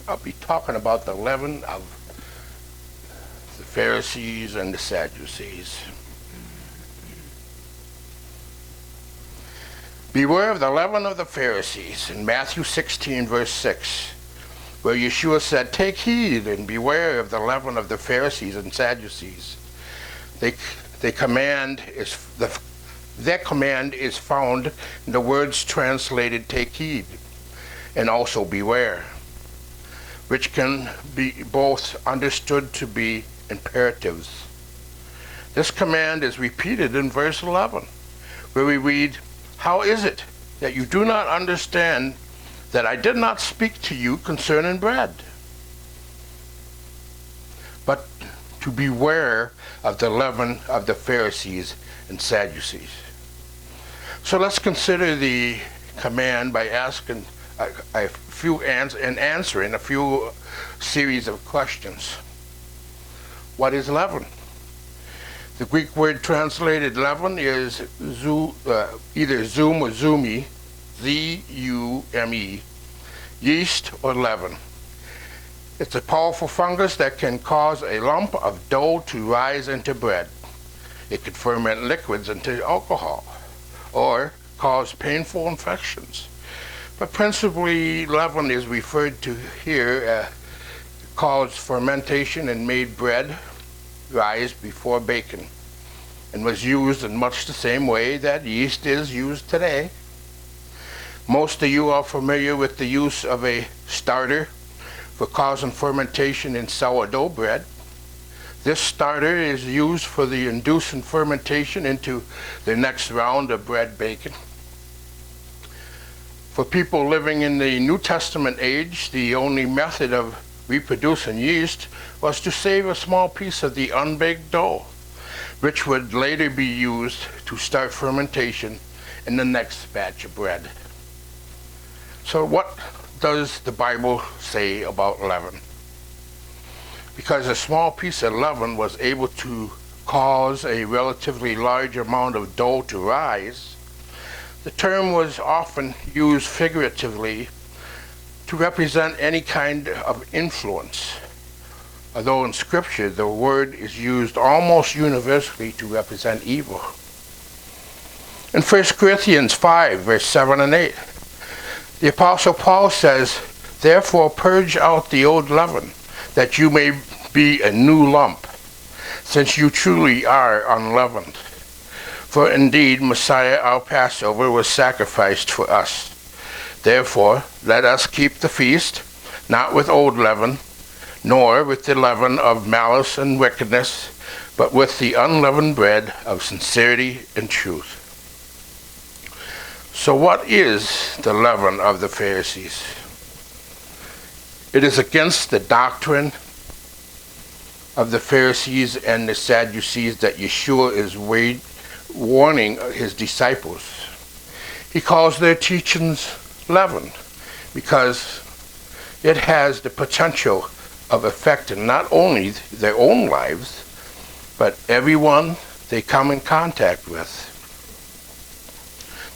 I'll be talking about the leaven of the Pharisees and the Sadducees. Beware of the leaven of the Pharisees in Matthew 16, verse 6, where Yeshua said, "Take heed and beware of the leaven of the Pharisees and Sadducees." Their command is found in the words translated "take heed" and also "beware," which can be both understood to be imperatives. This command is repeated in verse 11, where we read, "How is it that you do not understand that I did not speak to you concerning bread, but to beware of the leaven of the Pharisees and Sadducees?" So let's consider the command by asking answering a few series of questions. What is leaven? The Greek word translated leaven is either zoom or zumi, Z-U-M-E, yeast or leaven. It's a powerful fungus that can cause a lump of dough to rise into bread. It could ferment liquids into alcohol or cause painful infections. But principally, leaven is referred to here caused fermentation and made bread rise before baking, and was used in much the same way that yeast is used today. Most of you are familiar with the use of a starter for causing fermentation in sourdough bread. This starter is used for the inducing fermentation into the next round of bread baking. For people living in the New Testament age, the only method of reproducing yeast was to save a small piece of the unbaked dough, which would later be used to start fermentation in the next batch of bread. So what does the Bible say about leaven? Because a small piece of leaven was able to cause a relatively large amount of dough to rise, the term was often used figuratively to represent any kind of influence, although in Scripture the word is used almost universally to represent evil. In 1 Corinthians 5, verse 7 and 8, the Apostle Paul says, "Therefore purge out the old leaven, that you may be a new lump, since you truly are unleavened. For indeed Messiah our Passover was sacrificed for us. Therefore let us keep the feast, not with old leaven, nor with the leaven of malice and wickedness, but with the unleavened bread of sincerity and truth." So what is the leaven of the Pharisees? It is against the doctrine of the Pharisees and the Sadducees that Yeshua is warning his disciples. He calls their teachings leaven because it has the potential of affecting not only their own lives, but everyone they come in contact with.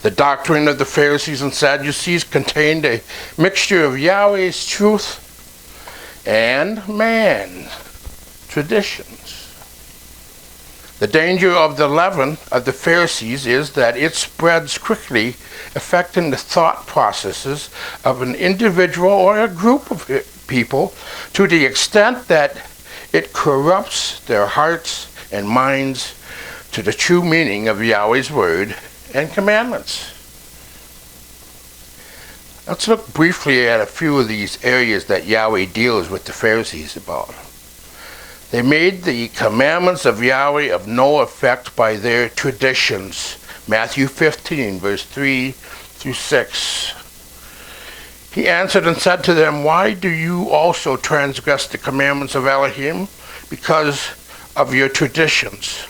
The doctrine of the Pharisees and Sadducees contained a mixture of Yahweh's truth and man's traditions. The danger of the leaven of the Pharisees is that it spreads quickly, affecting the thought processes of an individual or a group of people to the extent that it corrupts their hearts and minds to the true meaning of Yahweh's word and commandments. Let's look briefly at a few of these areas that Yahweh deals with the Pharisees about. They made the commandments of Yahweh of no effect by their traditions. Matthew 15, verse 3 through 6. He answered and said to them, "Why do you also transgress the commandments of Elohim? Because of your traditions.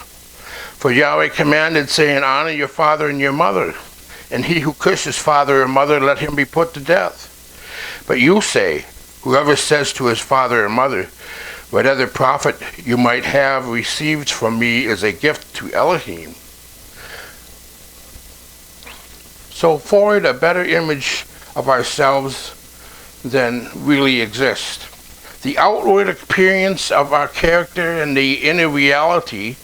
For Yahweh commanded, saying, Honor your father and your mother, and he who curses father or mother, let him be put to death. But you say, Whoever says to his father or mother, Whatever profit you might have received from me is a gift to Elohim." So forward a better image of ourselves than really exist. The outward appearance of our character and the inner reality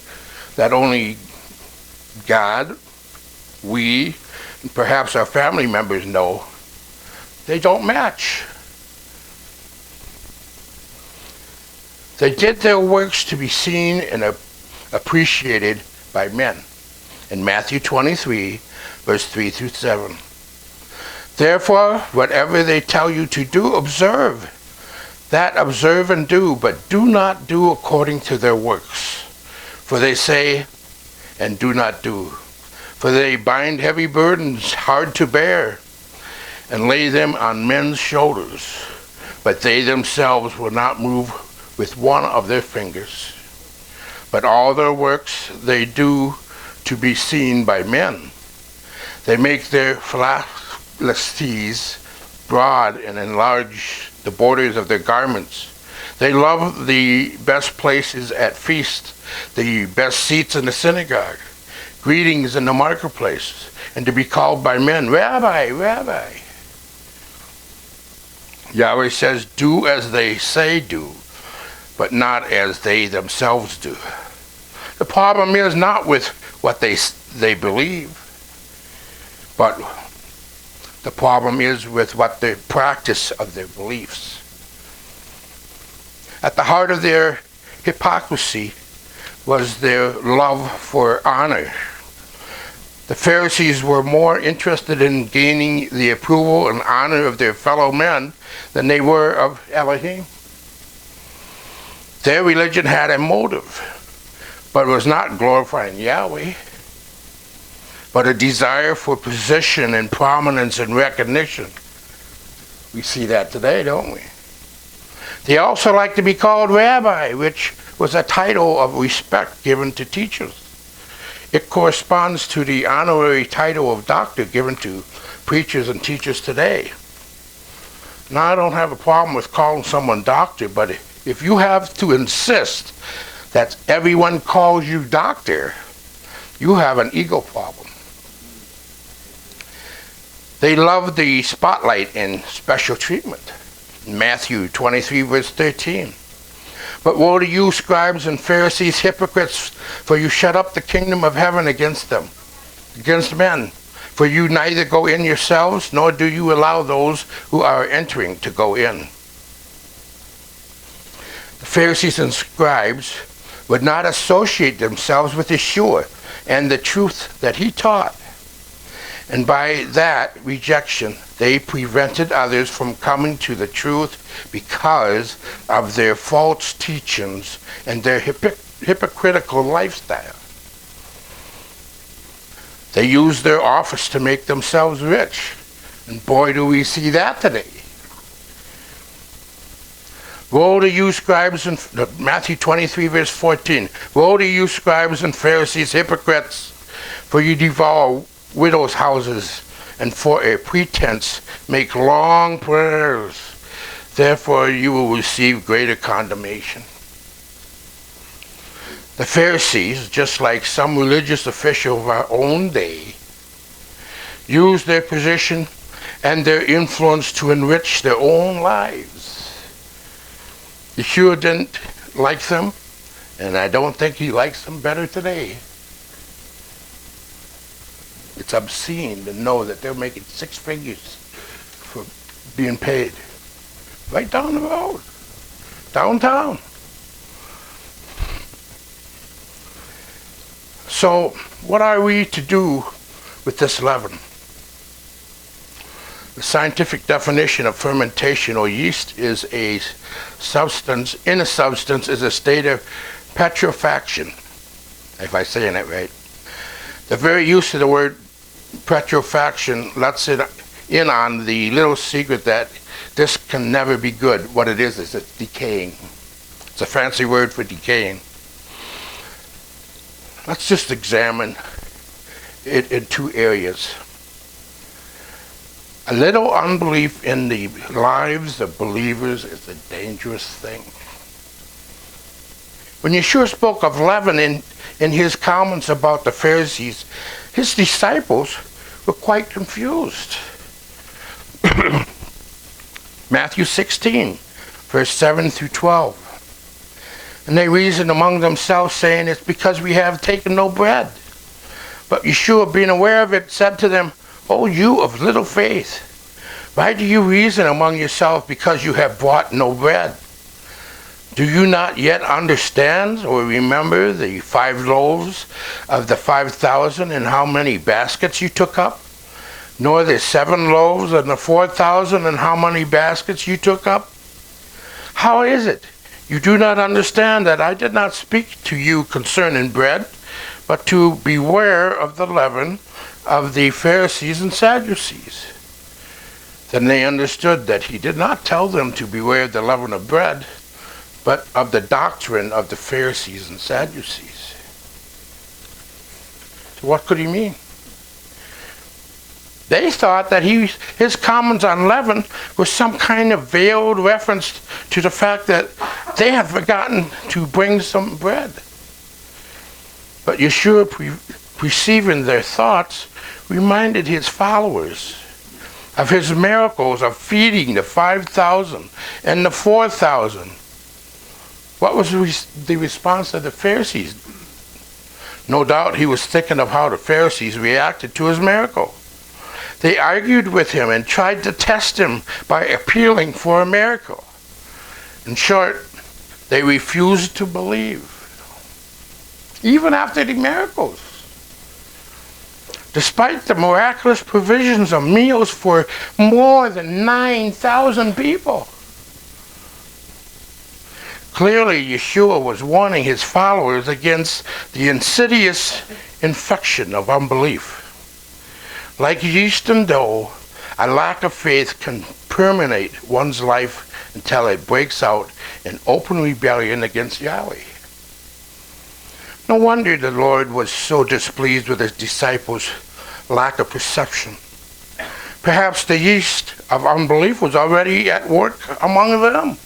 that only God, we, and perhaps our family members know, they don't match. They did their works to be seen and appreciated by men. In Matthew 23, verse 3 through 7. Therefore, whatever they tell you to do, observe. That observe and do, but do not do according to their works. For they say, and do not do. For they bind heavy burdens hard to bear, and lay them on men's shoulders, but they themselves will not move with one of their fingers. But all their works they do to be seen by men. They make their phylacteries broad and enlarge the borders of their garments. They love the best places at feasts, the best seats in the synagogue, greetings in the marketplaces, and to be called by men, Rabbi, Rabbi. Yahweh says, do as they say do, but not as they themselves do. The problem is not with what they believe, but the problem is with what the practice of their beliefs. At the heart of their hypocrisy was their love for honor. The Pharisees were more interested in gaining the approval and honor of their fellow men than they were of Elohim. Their religion had a motive, but was not glorifying Yahweh, but a desire for position and prominence and recognition. We see that today, don't we? They also like to be called rabbi, which was a title of respect given to teachers. It corresponds to the honorary title of doctor given to preachers and teachers today. Now, I don't have a problem with calling someone doctor, but if you have to insist that everyone calls you doctor, you have an ego problem. They love the spotlight and special treatment. Matthew 23, verse 13. But woe to you, scribes and Pharisees, hypocrites, for you shut up the kingdom of heaven against them, against men. For you neither go in yourselves, nor do you allow those who are entering to go in. The Pharisees and scribes would not associate themselves with Yeshua and the truth that he taught. And by that rejection, they prevented others from coming to the truth because of their false teachings and their hypocritical lifestyle. They used their office to make themselves rich. And boy, do we see that today. Woe to you, scribes and Matthew 23, verse 14. Woe to you, scribes and Pharisees, hypocrites, for you devour widows' houses, and for a pretense make long prayers. Therefore you will receive greater condemnation. The Pharisees, just like some religious official of our own day, used their position and their influence to enrich their own lives. Yeshua didn't like them, and I don't think he likes them better today. It's obscene to know that they're making 6 figures for being paid. Right down the road, downtown. So, what are we to do with this leaven? The scientific definition of fermentation or yeast is a substance, in a substance is a state of petrifaction, if I'm saying it right. The very use of the word petrifaction lets it in on the little secret that this can never be good. What it is it's decaying. It's a fancy word for decaying. Let's just examine it in 2 areas. A little unbelief in the lives of believers is a dangerous thing. When Yeshua spoke of leaven in his comments about the Pharisees, his disciples were quite confused. Matthew 16, verse 7 through 12. And they reasoned among themselves, saying, it's because we have taken no bread. But Yeshua, being aware of it, said to them, O you of little faith, why do you reason among yourselves because you have brought no bread? Do you not yet understand or remember the 5 loaves of the 5,000 and how many baskets you took up? Nor the 7 loaves and the 4,000 and how many baskets you took up? How is it you do not understand that I did not speak to you concerning bread, but to beware of the leaven of the Pharisees and Sadducees? Then they understood that he did not tell them to beware of the leaven of bread, but of the doctrine of the Pharisees and Sadducees. So what could he mean? They thought that his comments on leaven was some kind of veiled reference to the fact that they had forgotten to bring some bread. But Yeshua, perceiving their thoughts, reminded his followers of his miracles of feeding the 5,000 and the 4,000. What was the response of the Pharisees? No doubt he was thinking of how the Pharisees reacted to his miracle. They argued with him and tried to test him by appealing for a miracle. In short, they refused to believe, even after the miracles. Despite the miraculous provisions of meals for more than 9,000 people. Clearly, Yeshua was warning his followers against the insidious infection of unbelief. Like yeast and dough, a lack of faith can permeate one's life until it breaks out in open rebellion against Yahweh. No wonder the Lord was so displeased with his disciples' lack of perception. Perhaps the yeast of unbelief was already at work among them.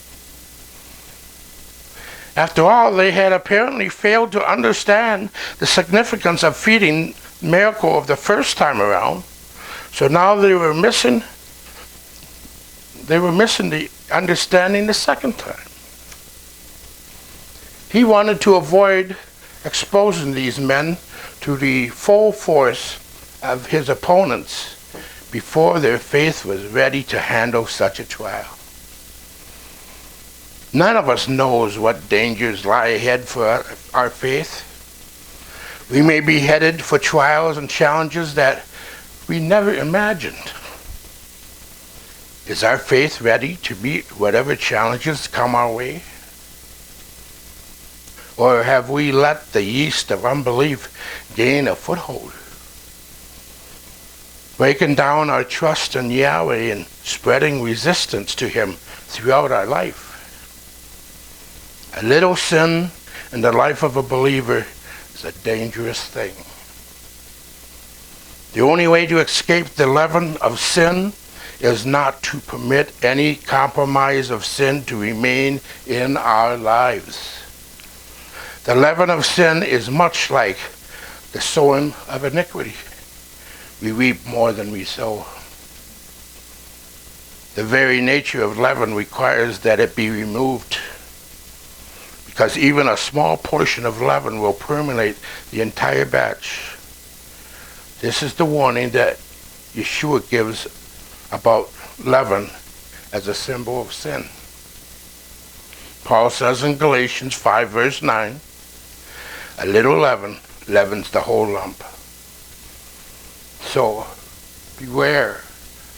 After all, they had apparently failed to understand the significance of feeding miracle of the first time around. So now they were missing the understanding the second time. He wanted to avoid exposing these men to the full force of his opponents before their faith was ready to handle such a trial. None of us knows what dangers lie ahead for our faith. We may be headed for trials and challenges that we never imagined. Is our faith ready to meet whatever challenges come our way? Or have we let the yeast of unbelief gain a foothold, breaking down our trust in Yahweh and spreading resistance to him throughout our life? A little sin in the life of a believer is a dangerous thing. The only way to escape the leaven of sin is not to permit any compromise of sin to remain in our lives. The leaven of sin is much like the sowing of iniquity. We reap more than we sow. The very nature of leaven requires that it be removed, because even a small portion of leaven will permeate the entire batch. This is the warning that Yeshua gives about leaven as a symbol of sin. Paul says in Galatians 5 verse 9, a little leaven leavens the whole lump. So beware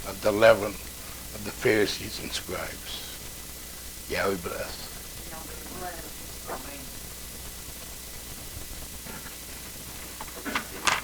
of the leaven of the Pharisees and scribes. Yahweh bless.